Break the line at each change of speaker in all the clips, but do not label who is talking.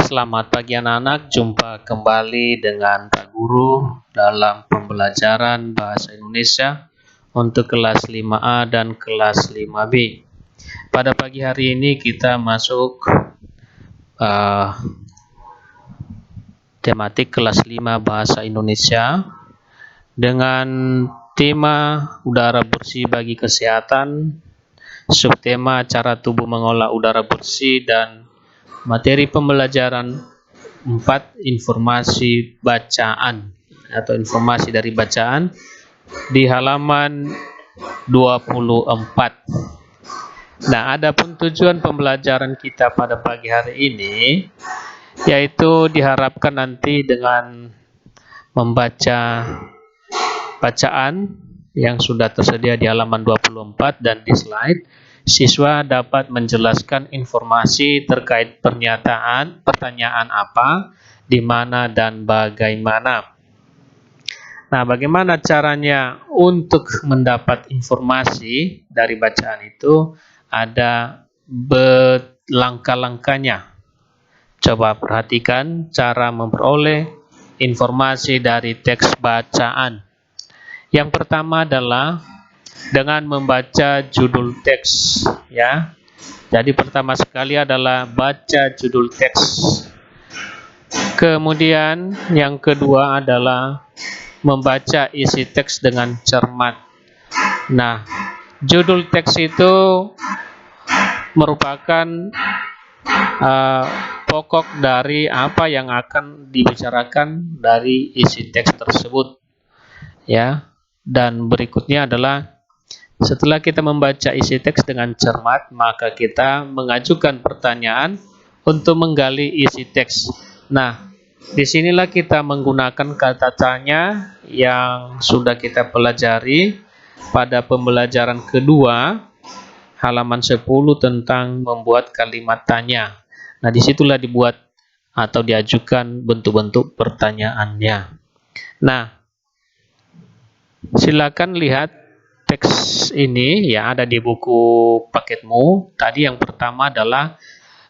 Selamat pagi anak-anak, jumpa kembali dengan Pak Guru dalam pembelajaran Bahasa Indonesia untuk kelas 5A dan kelas 5B. Pada pagi hari ini kita masuk tematik kelas 5 Bahasa Indonesia dengan tema udara bersih bagi kesehatan, subtema cara tubuh mengolah udara bersih, dan materi pembelajaran 4 informasi bacaan atau informasi dari bacaan di halaman 24. Nah, adapun tujuan pembelajaran kita pada pagi hari ini yaitu diharapkan nanti dengan membaca bacaan yang sudah tersedia di halaman 24 dan di slide, siswa dapat menjelaskan informasi terkait pertanyaan apa, di mana, dan bagaimana. Nah, bagaimana caranya untuk mendapat informasi dari bacaan itu? Ada langkah-langkahnya. Coba perhatikan cara memperoleh informasi dari teks bacaan. Yang pertama adalah dengan membaca judul teks, ya. Jadi pertama sekali adalah baca judul teks. Kemudian yang kedua adalah membaca isi teks dengan cermat. Nah, judul teks itu merupakan pokok dari apa yang akan dibicarakan dari isi teks tersebut, ya. Dan berikutnya adalah setelah kita membaca isi teks dengan cermat, maka kita mengajukan pertanyaan untuk menggali isi teks. Nah, disinilah kita menggunakan kata tanya yang sudah kita pelajari pada pembelajaran kedua, halaman 10 tentang membuat kalimat tanya. Nah, disitulah dibuat atau diajukan bentuk-bentuk pertanyaannya. Nah, silakan lihat teks ini yang ada di buku paketmu. Tadi yang pertama adalah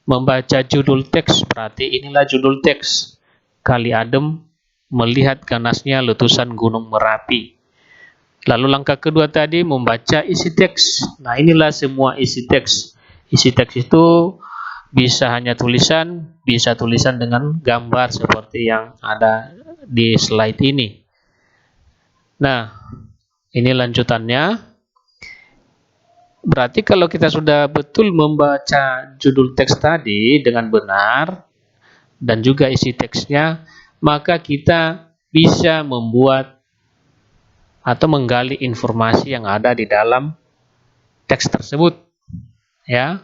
membaca judul teks. Berarti inilah judul teks. Kali adem melihat ganasnya letusan Gunung Merapi. Lalu langkah kedua tadi membaca isi teks. Nah, inilah semua isi teks. Isi teks itu bisa hanya tulisan, bisa tulisan dengan gambar seperti yang ada di slide ini. Nah, ini lanjutannya. Berarti kalau kita sudah betul membaca judul teks tadi dengan benar dan juga isi teksnya, maka kita bisa membuat atau menggali informasi yang ada di dalam teks tersebut, ya,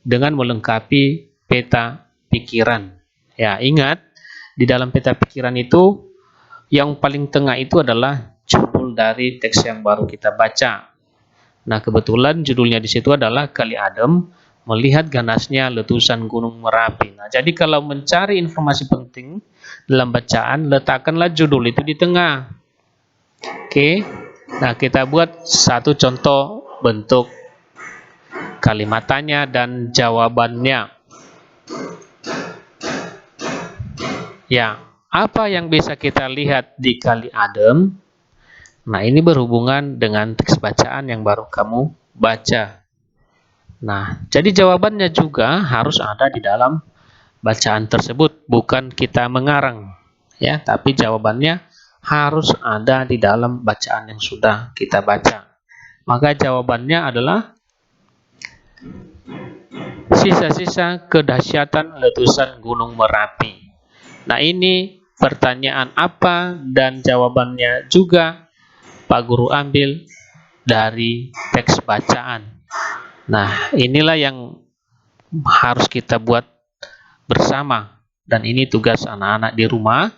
dengan melengkapi peta pikiran. Ya, ingat, di dalam peta pikiran itu yang paling tengah itu adalah judul dari teks yang baru kita baca. Nah, kebetulan judulnya di situ adalah Kali Adem melihat ganasnya letusan Gunung Merapi. Nah, jadi kalau mencari informasi penting dalam bacaan, letakkanlah judul itu di tengah. Oke. Nah, kita buat satu contoh bentuk kalimat tanya dan jawabannya. Ya, apa yang bisa kita lihat di Kali Adem? Nah, ini berhubungan dengan teks bacaan yang baru kamu baca. Nah, jadi jawabannya juga harus ada di dalam bacaan tersebut, bukan kita mengarang, ya, tapi jawabannya harus ada di dalam bacaan yang sudah kita baca. Maka jawabannya adalah sisa-sisa kedahsyatan letusan Gunung Merapi. Nah, ini pertanyaan apa dan jawabannya juga Pak Guru ambil dari teks bacaan. Nah, inilah yang harus kita buat bersama. Dan ini tugas anak-anak di rumah.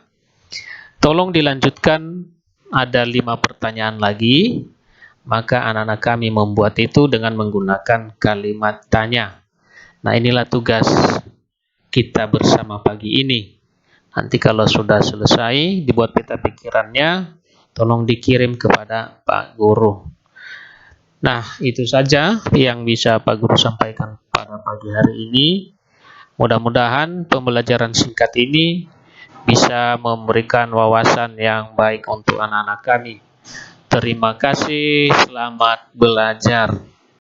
Tolong dilanjutkan, ada 5 pertanyaan lagi. Maka anak-anak kami membuat itu dengan menggunakan kalimat tanya. Nah, inilah tugas kita bersama pagi ini. Nanti kalau sudah selesai, dibuat peta pikirannya, tolong dikirim kepada Pak Guru. Nah, itu saja yang bisa Pak Guru sampaikan pada pagi hari ini. Mudah-mudahan pembelajaran singkat ini bisa memberikan wawasan yang baik untuk anak-anak kami. Terima kasih, selamat belajar.